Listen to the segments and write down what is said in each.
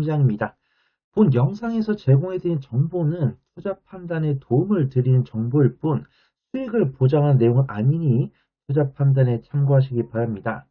부장입니다. 본 영상에서 제공해드린 정보는 투자 판단에 도움을 드리는 정보일 뿐 수익을 보장하는 내용은 아니니 투자 판단에 참고하시기 바랍니다.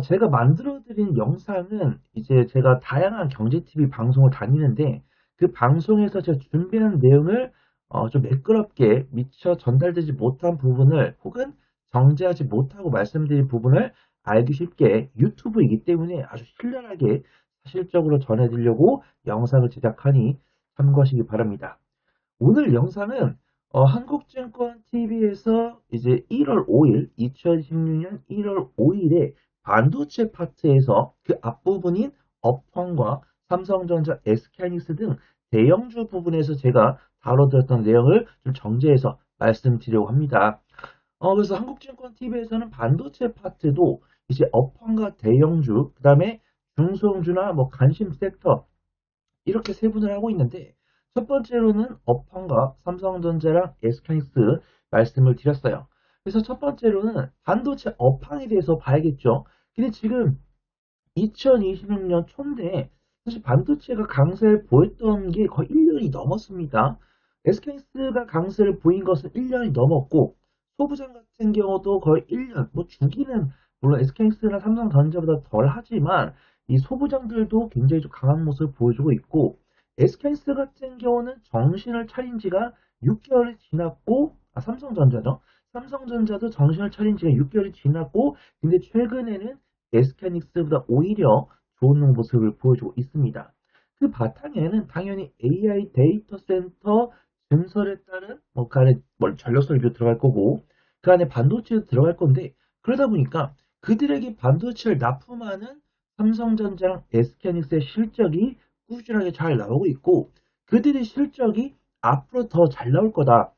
제가 만들어드린 영상은 이제 제가 다양한 경제TV 방송을 다니는데 그 방송에서 제가 준비한 내용을 좀 매끄럽게 미처 전달되지 못한 부분을 혹은 정제하지 못하고 말씀드린 부분을 알기 쉽게 유튜브이기 때문에 아주 신랄하게 사실적으로 전해드리려고 영상을 제작하니 참고하시기 바랍니다. 오늘 영상은 한국증권TV에서 이제 1월 5일, 2016년 1월 5일에 반도체 파트에서 그 앞부분인 업황과 삼성전자, SK하이닉스 등 대형주 부분에서 제가 다뤄드렸던 내용을 좀 정리해서 말씀드리려고 합니다. 그래서 한국증권TV에서는 반도체 파트도 이제 업황과 대형주, 그 다음에 중소형주나 뭐 관심 섹터 이렇게 세분을 하고 있는데 첫 번째로는 업황과 삼성전자랑 SK하이닉스 말씀을 드렸어요. 그래서 첫 번째로는 반도체 업황에 대해서 봐야겠죠. 근데 지금 2026년 초인데 사실 반도체가 강세를 보였던 게 거의 1년이 넘었습니다. SK하이닉스가 강세를 보인 것은 1년이 넘었고 소부장 같은 경우도 거의 1년, 뭐 주기는 물론 SK하이닉스나 삼성전자보다 덜 하지만 이 소부장들도 굉장히 좀 강한 모습을 보여주고 있고 SK하이닉스 같은 경우는 정신을 차린 지가 6개월이 지났고 삼성전자죠. 삼성전자도 정신을 차린 지가 6개월이 지났고 근데 최근에는 SK하이닉스보다 오히려 좋은 모습을 보여주고 있습니다. 그 바탕에는 당연히 AI 데이터 센터 증설에 따른 그 안에 전력 설비도 들어갈 거고 그 안에 반도체도 들어갈 건데 그러다 보니까 그들에게 반도체를 납품하는 삼성전자랑 SK하이닉스의 실적이 꾸준하게 잘 나오고 있고 그들의 실적이 앞으로 더 잘 나올 거다.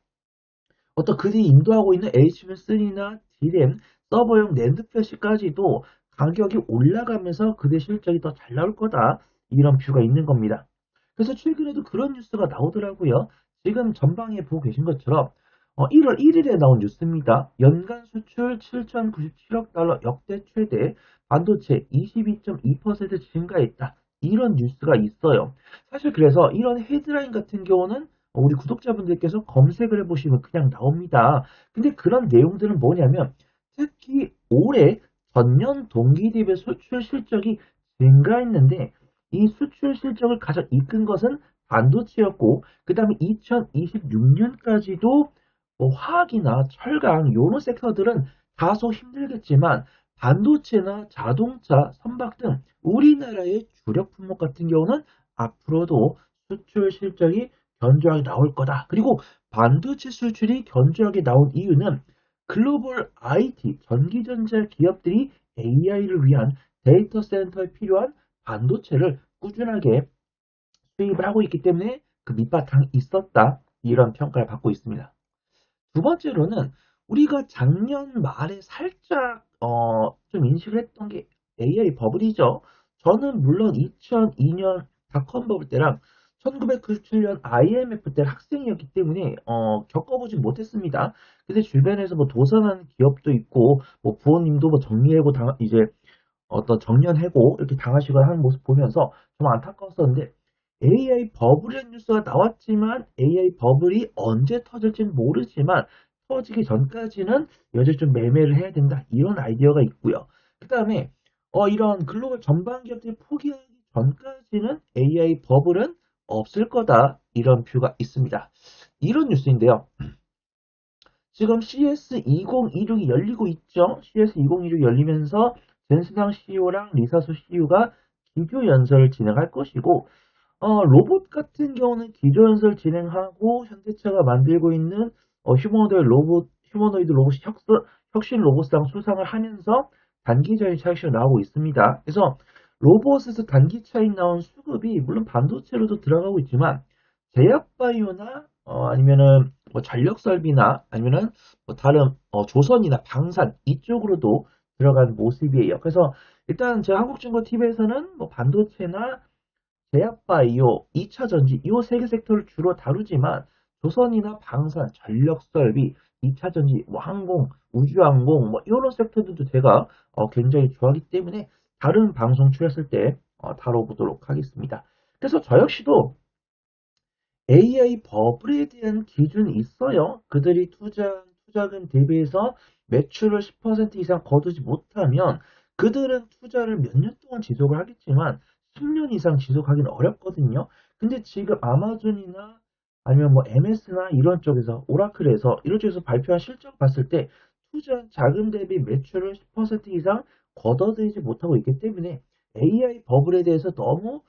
어떤 그들이 인도하고 있는 HBM3나 DRAM, 서버용 낸드 플래시까지도 가격이 올라가면서 그들의 실적이 더 잘 나올 거다. 이런 뷰가 있는 겁니다. 그래서 최근에도 그런 뉴스가 나오더라고요. 지금 전방에 보고 계신 것처럼 1월 1일에 나온 뉴스입니다. 연간 수출 7,097억 달러 역대 최대, 반도체 22.2% 증가했다. 이런 뉴스가 있어요. 사실 그래서 이런 헤드라인 같은 경우는 우리 구독자분들께서 검색을 해보시면 그냥 나옵니다. 근데 그런 내용들은 뭐냐면 특히 올해 전년 동기 대비 수출 실적이 증가했는데 이 수출 실적을 가장 이끈 것은 반도체였고 그 다음에 2026년까지도 화학이나 철강 이런 섹터들은 다소 힘들겠지만 반도체나 자동차, 선박 등 우리나라의 주력 품목 같은 경우는 앞으로도 수출 실적이 견조하게 나올 거다. 그리고 반도체 수출이 견조하게 나온 이유는 글로벌 IT, 전기전자 기업들이 AI를 위한 데이터 센터에 필요한 반도체를 꾸준하게 수입을 하고 있기 때문에 그 밑바탕이 있었다. 이런 평가를 받고 있습니다. 두 번째로는 우리가 작년 말에 살짝 좀 인식을 했던 게 AI 버블이죠. 저는 물론 2002년 닷컴 버블 때랑 1997년 IMF 때 학생이었기 때문에 겪어보진 못했습니다. 근데 주변에서 뭐 도산하는 기업도 있고 뭐 부모님도 뭐 정리해고 이제 어떤 정년해고 이렇게 당하시거나 하는 모습 보면서 좀 안타까웠었는데 AI 버블이라는 뉴스가 나왔지만 AI 버블이 언제 터질지는 모르지만 터지기 전까지는 여전히 좀 매매를 해야 된다. 이런 아이디어가 있고요. 그 다음에 이런 글로벌 전반 기업들이 포기하기 전까지는 AI 버블은 없을 거다. 이런 뷰가 있습니다. 이런 뉴스인데요. 지금 CS2026이 열리고 있죠. CS2026이 열리면서 젠스당 CEO랑 리사수 CEO가 기조 연설을 진행할 것이고 로봇 같은 경우는 기조 연설 진행하고 현대차가 만들고 있는 휴머노이드 로봇 혁신 로봇상 수상을 하면서 단기적인 차익이 나오고 있습니다. 그래서 로봇에서 단기 차익 나온 수급이 물론 반도체로도 들어가고 있지만 제약바이오나 아니면은 뭐 전력설비나 아니면은 뭐 다른 조선이나 방산 이쪽으로도 들어간 모습이에요. 그래서 일단 제가 한국증권TV에서는 뭐 반도체나 제약바이오, 2차전지 이 세 개 섹터를 주로 다루지만 조선이나 방산, 전력설비, 2차전지, 뭐 항공, 우주항공 뭐 이런 섹터들도 제가 굉장히 좋아하기 때문에 다른 방송 출연했을 때 다뤄보도록 하겠습니다. 그래서 저 역시도 AI 버블에 대한 기준이 있어요. 그들이 투자금 대비해서 매출을 10% 이상 거두지 못하면 그들은 투자를 몇 년 동안 지속을 하겠지만 10년 이상 지속하기는 어렵거든요. 근데 지금 아마존이나 아니면 뭐 MS나 이런 쪽에서 오라클에서 이런 쪽에서 발표한 실적 봤을 때 투자한 자금 대비 매출을 10% 이상 걷어들이지 못하고 있기 때문에 AI 버블에 대해서 너무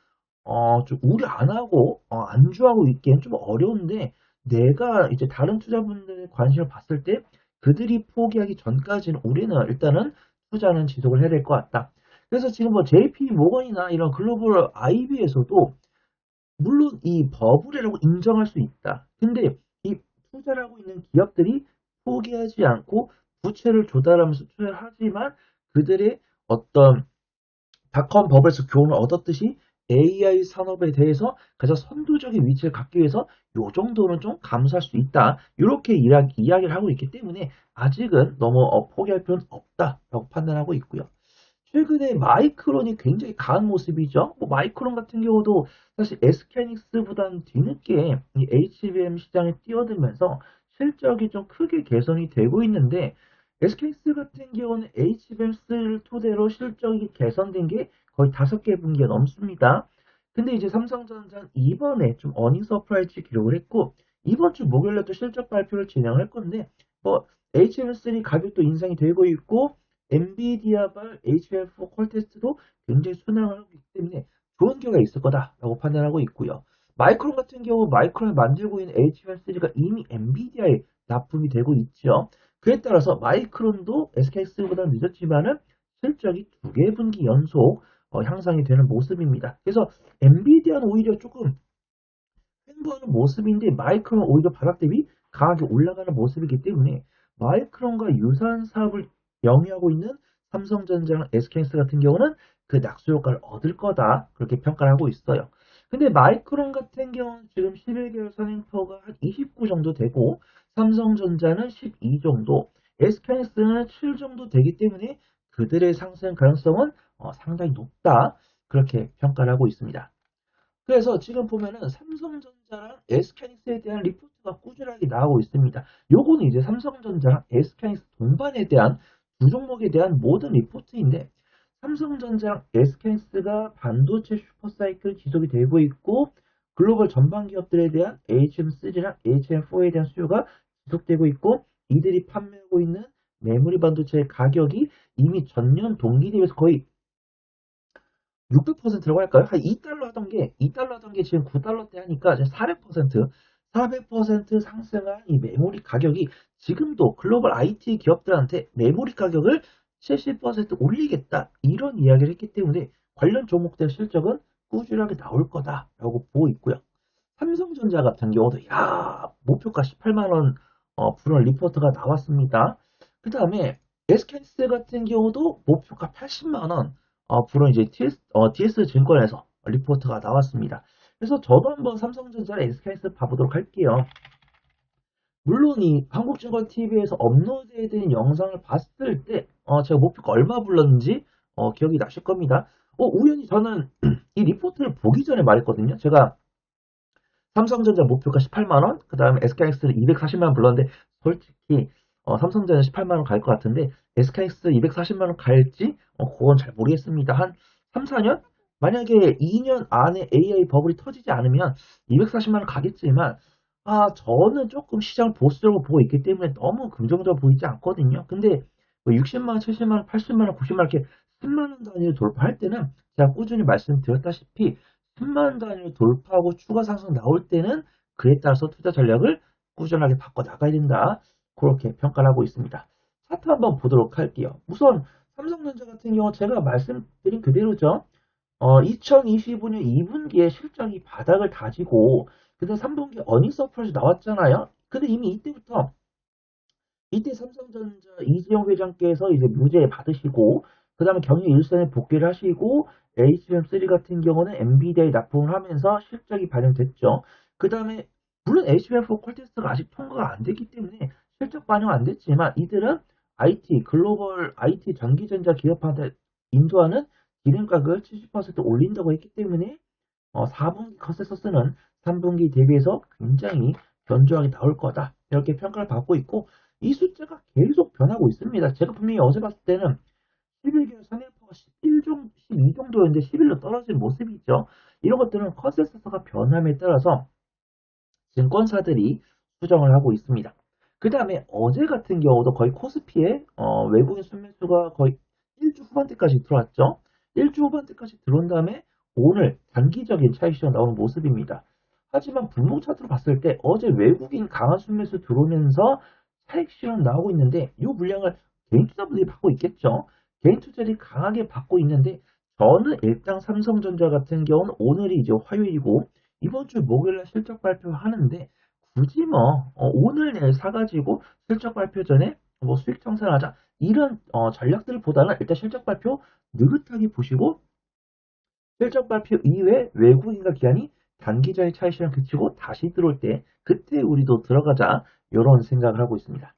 좀 우려 안 하고, 안주하고 있기엔 좀 어려운데, 내가 이제 다른 투자분들의 관심을 봤을 때, 그들이 포기하기 전까지는 우리는 일단은 투자는 지속을 해야 될 것 같다. 그래서 지금 뭐 JP 모건이나 이런 글로벌 IB에서도 물론 이 버블이라고 인정할 수 있다. 근데 이 투자를 하고 있는 기업들이 포기하지 않고 부채를 조달하면서 투자를 하지만 그들의 어떤 닷컴 버블에서 교훈을 얻었듯이 AI 산업에 대해서 가장 선도적인 위치를 갖기 위해서 요 정도는 좀 감수할 수 있다. 이렇게 이야기를 하고 있기 때문에 아직은 너무 포기할 필요는 없다라고 판단하고 있고요. 최근에 마이크론이 굉장히 강한 모습이죠. 뭐 마이크론 같은 경우도 사실 SK하이닉스보다는 뒤늦게 이 HBM 시장에 뛰어들면서 실적이 좀 크게 개선이 되고 있는데 SK하이닉스 같은 경우는 HBM3를 토대로 실적이 개선된 게 거의 5개 분기가 넘습니다. 근데 이제 삼성전자는 이번에 좀 어닝 서프라이즈 기록을 했고 이번 주 목요일에 또 실적 발표를 진행할 건데 뭐 HBM3 가격도 인상이 되고 있고 엔비디아발 HBM4 퀄 테스트도 굉장히 순항을 하고 있기 때문에 좋은 결과가 있을 거다라고 판단하고 있고요. 마이크론 같은 경우 마이크론이 만들고 있는 HBM3가 이미 엔비디아에 납품이 되고 있죠. 그에 따라서 마이크론도 SKX보다 늦었지만은 실적이 2개 분기 연속 향상이 되는 모습입니다. 그래서 엔비디아는 오히려 조금 횡보하는 모습인데 마이크론 오히려 바닥 대비 강하게 올라가는 모습이기 때문에 마이크론과 유사한 사업을 영위하고 있는 삼성전자랑 SK스 같은 경우는 그 낙수 효과를 얻을 거다 그렇게 평가를 하고 있어요. 근데 마이크론 같은 경우는 지금 11개월 선행포가 한 29 정도 되고 삼성전자는 12 정도, SK스는 7 정도 되기 때문에 그들의 상승 가능성은 상당히 높다 그렇게 평가를 하고 있습니다. 그래서 지금 보면은 삼성전자랑 SK하이닉스에 대한 리포트가 꾸준하게 나오고 있습니다. 요거는 이제 삼성전자랑 SK하이닉스 동반에 대한 두 종목에 대한 모든 리포트인데 삼성전자랑 SK하이닉스가 반도체 슈퍼사이클 지속이 되고 있고 글로벌 전방 기업들에 대한 HM3랑 HM4에 대한 수요가 지속되고 있고 이들이 판매하고 있는 메모리 반도체 가격이 이미 전년 동기 대비해서 거의 600%라고 할까요? 한 2달러 하던 게 2달러 하던 게 지금 9달러대 하니까 이제 400% 상승한 이 메모리 가격이 지금도 글로벌 IT 기업들한테 메모리 가격을 70% 올리겠다 이런 이야기를 했기 때문에 관련 종목들 실적은 꾸준하게 나올 거다라고 보고 있고요. 삼성전자 같은 경우도 목표가 18만 원 불원 리포트가 나왔습니다. 그 다음에 SK스 같은 경우도 목표가 80만 원 불원 이제 DS 증권에서 리포트가 나왔습니다. 그래서 저도 한번 삼성전자 SKS 봐보도록 할게요. 물론 이 한국증권TV에서 업로드된 영상을 봤을 때 제가 목표가 얼마 불렀는지 기억이 나실 겁니다. 우연히 저는 이 리포트를 보기 전에 말했거든요. 제가 삼성전자 목표가 18만 원, 그 다음에 SK하이닉스는 240만 원 불렀는데 솔직히 삼성전자 18만 원 갈 것 같은데 SK하이닉스 240만 원 갈지 그건 잘 모르겠습니다. 한 3, 4년? 만약에 2년 안에 AI 버블이 터지지 않으면 240만 원 가겠지만 저는 조금 시장을 보수적으로 보고 있기 때문에 너무 긍정적으로 보이지 않거든요. 근데 뭐 60만 원, 70만 원, 80만 원, 90만 원 이렇게 10만 원 단위로 돌파할 때는 제가 꾸준히 말씀드렸다시피 10만 원 단위로 돌파하고 추가 상승 나올 때는 그에 따라서 투자 전략을 꾸준하게 바꿔 나가야 된다. 그렇게 평가를 하고 있습니다. 차트 한번 보도록 할게요. 우선 삼성전자 같은 경우 제가 말씀드린 그대로죠. 2025년 2분기에 실적이 바닥을 다지고 그다음 3분기 어닝 서프라이즈 나왔잖아요. 근데 이미 이때 삼성전자 이재용 회장께서 이제 무죄 받으시고 그다음에 경영 일선에 복귀를 하시고 HBM3 같은 경우는 엔비디아에 납품을 하면서 실적이 반영됐죠. 그다음에 물론 HBM4 퀄테스트가 아직 통과가 안 됐기 때문에 실적 반영 안 됐지만 이들은 IT 글로벌 IT 전기전자 기업한테 인도하는 기름 가격을 70% 올린다고 했기 때문에 4분기 컨센서스는 3분기 대비해서 굉장히 견조하게 나올 거다. 이렇게 평가를 받고 있고 이 숫자가 계속 변하고 있습니다. 제가 분명히 어제 봤을 때는 11개월 선행포가 12 정도였는데 11로 떨어진 모습이죠. 이런 것들은 컨센서스가 변함에 따라서 증권사들이 수정을 하고 있습니다. 그 다음에 어제 같은 경우도 거의 코스피에 외국인 순매수가 거의 1주 후반대까지 들어왔죠. 1주 후반대까지 들어온 다음에 오늘 단기적인 차익 시장 나오는 모습입니다. 하지만 분봉 차트로 봤을 때 어제 외국인 강한 순매수 들어오면서 차익 시장 나오고 있는데 이 물량을 개인 투자분들이 받고 있겠죠. 개인 투자들이 강하게 받고 있는데 저는 일단 삼성전자 같은 경우는 오늘이 이제 화요일이고 이번 주 목요일날 실적 발표하는데 굳이 뭐 오늘 내일 사가지고 실적 발표 전에 뭐 수익 청산하자 이런 전략들보다는 일단 실적 발표 느긋하게 보시고 실적 발표 이후에 외국인과 기관이 단기적인 차익 실현 그치고 다시 들어올 때 그때 우리도 들어가자 이런 생각을 하고 있습니다.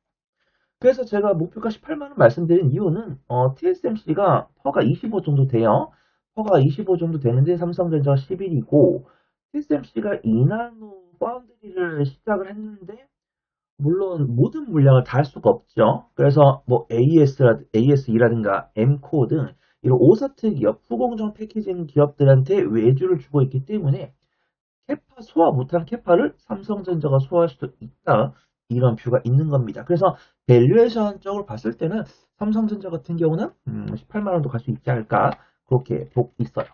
그래서 제가 목표가 18만 원 말씀드린 이유는 TSMC가 퍼가 25 정도 돼요. 퍼가 25 정도 되는데 삼성전자가 11이고 TSMC가 2나노 파운드리를 시작을 했는데 물론 모든 물량을 다 할 수가 없죠. 그래서 뭐 ASE라든가 M코 등 이런 오사트 기업, 후공정 패키징 기업들한테 외주를 주고 있기 때문에 캐파 소화 못한 캐파를 삼성전자가 소화할 수도 있다. 이런 뷰가 있는 겁니다. 그래서 밸류에이션적으로 봤을 때는 삼성전자 같은 경우는 18만 원도 갈 수 있지 않을까 그렇게 보고 있어요.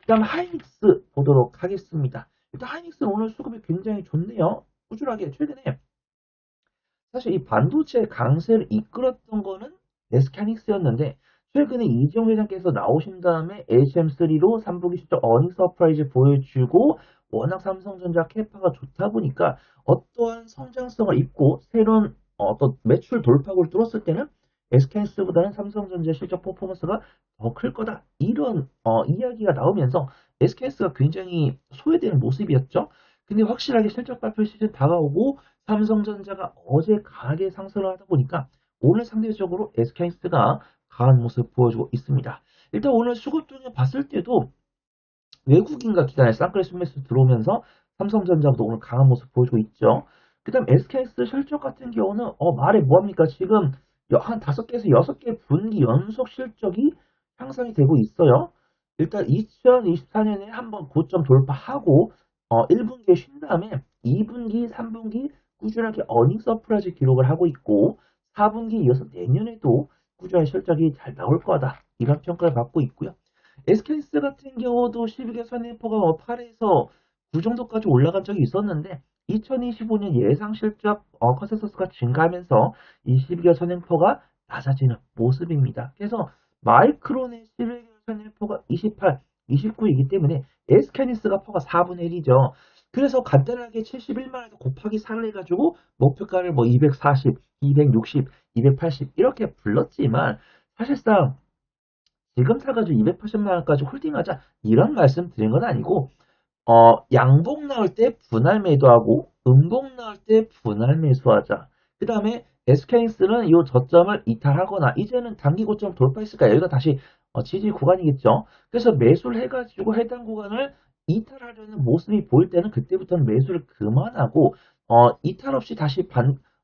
그다음 하이닉스 보도록 하겠습니다. 일단 하이닉스는 오늘 수급이 굉장히 좋네요. 꾸준하게 최근에 사실 이 반도체 강세를 이끌었던 거는 SK하이닉스였는데 최근에 이재용 회장께서 나오신 다음에 HM3로 3분기 실적 어닝 서프라이즈 보여주고 워낙 삼성전자 캐파가 좋다 보니까 어떠한 성장성을 입고 새로운 어떤 매출 돌파구를 뚫었을 때는 SK하이닉스보다는 삼성전자 실적 퍼포먼스가 더 클 거다. 이런 이야기가 나오면서 SK하이닉스가 굉장히 소외되는 모습이었죠. 근데 확실하게 실적 발표 시즌 다가오고 삼성전자가 어제 강하게 상승을 하다 보니까 오늘 상대적으로 SK하이닉스가 강한 모습 보여주고 있습니다. 일단 오늘 수급 동향 봤을 때도 외국인과 기관의 쌍끌이 순매수 들어오면서 삼성전자도 오늘 강한 모습 보여주고 있죠. 그 다음 SK하이닉스 실적 같은 경우는 말해 뭐합니까? 지금 한 5개에서 6개 분기 연속 실적이 향상이 되고 있어요. 일단 2024년에 한번 고점 돌파하고 1분기에 쉰 다음에 2분기, 3분기 꾸준하게 어닝 서프라이즈 기록을 하고 있고 4분기 이어서 내년에도 꾸준한 실적이 잘 나올 거다. 이런 평가를 받고 있고요. SK스 같은 경우도 12개 선행포가 8에서 9 정도까지 올라간 적이 있었는데 2025년 예상 실적 컨센서스가 증가하면서 이 12개월 선행포가 낮아지는 모습입니다. 그래서 마이크론의 11개월 선행포가 28, 29이기 때문에 SK니스가 퍼가 4분의 1이죠. 그래서 간단하게 71만원에서 곱하기 4를 해가지고 목표가를 뭐 240, 260, 280 이렇게 불렀지만 사실상 지금 사가지고 280만원까지 홀딩하자 이런 말씀 드린 건 아니고 양봉 나올 때 분할 매도하고 음봉 나올 때 분할 매수하자. 그 다음에 SK스는 이 저점을 이탈하거나 이제는 단기 고점 돌파했으니까 여기가 다시 지지 구간이겠죠. 그래서 매수를 해가지고 해당 구간을 이탈하려는 모습이 보일 때는 그때부터는 매수를 그만하고 이탈 없이 다시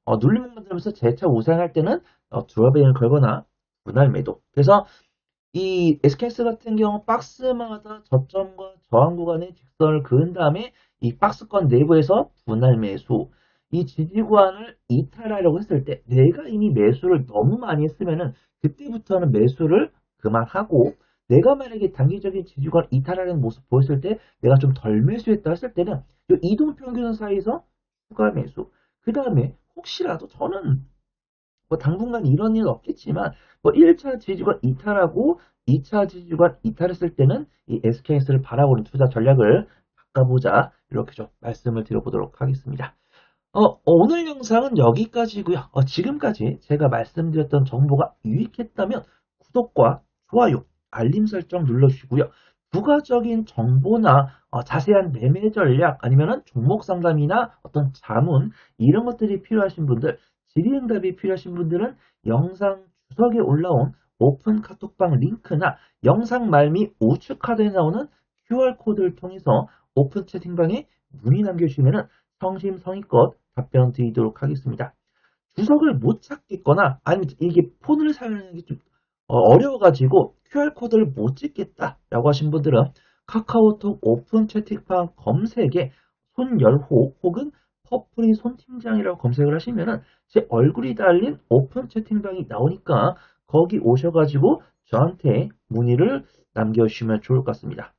눌림목 만들면서 재차 우상할 때는 드랍을 걸거나 분할 매도. 그래서 이 SKS 같은 경우 박스마다 저점과 저항 구간의 직선을 그은 다음에 이 박스권 내부에서 분할 매수 이 지지 구간을 이탈하려고 했을 때 내가 이미 매수를 너무 많이 했으면은 그때부터는 매수를 그만하고 내가 만약에 단기적인 지지 구간 이탈하려는 모습 보였을 때 내가 좀 덜 매수했다 했을 때는 이 이동평균선 사이에서 추가 매수 그 다음에 혹시라도 저는 뭐 당분간 이런 일은 없겠지만 뭐 1차 지지권 이탈하고 2차 지지권 이탈했을 때는 이 SKS를 바라보는 투자 전략을 바꿔보자 이렇게 좀 말씀을 드려보도록 하겠습니다. 오늘 영상은 여기까지고요. 지금까지 제가 말씀드렸던 정보가 유익했다면 구독과 좋아요, 알림 설정 눌러주시고요. 부가적인 정보나 자세한 매매 전략 아니면 종목 상담이나 어떤 자문 이런 것들이 필요하신 분들 질의응답이 필요하신 분들은 영상 주석에 올라온 오픈 카톡방 링크나 영상 말미 우측 카드에 나오는 QR코드를 통해서 오픈 채팅방에 문의 남겨주시면 성심성의껏 답변 드리도록 하겠습니다. 주석을 못 찾겠거나 아니면 이게 폰을 사용하는 게 좀 어려워가지고 QR코드를 못 찍겠다라고 하신 분들은 카카오톡 오픈 채팅방 검색에 손열호 혹은 퍼플이 손팀장이라고 검색을 하시면은 제 얼굴이 달린 오픈 채팅방이 나오니까 거기 오셔가지고 저한테 문의를 남겨주시면 좋을 것 같습니다.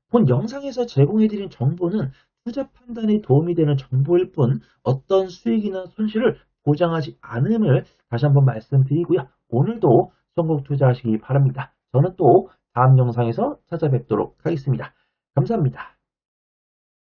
본 영상에서 제공해드린 정보는 투자 판단에 도움이 되는 정보일 뿐 어떤 수익이나 손실을 보장하지 않음을 다시 한번 말씀드리고요. 오늘도 성공 투자하시기 바랍니다. 저는 또 다음 영상에서 찾아뵙도록 하겠습니다. 감사합니다.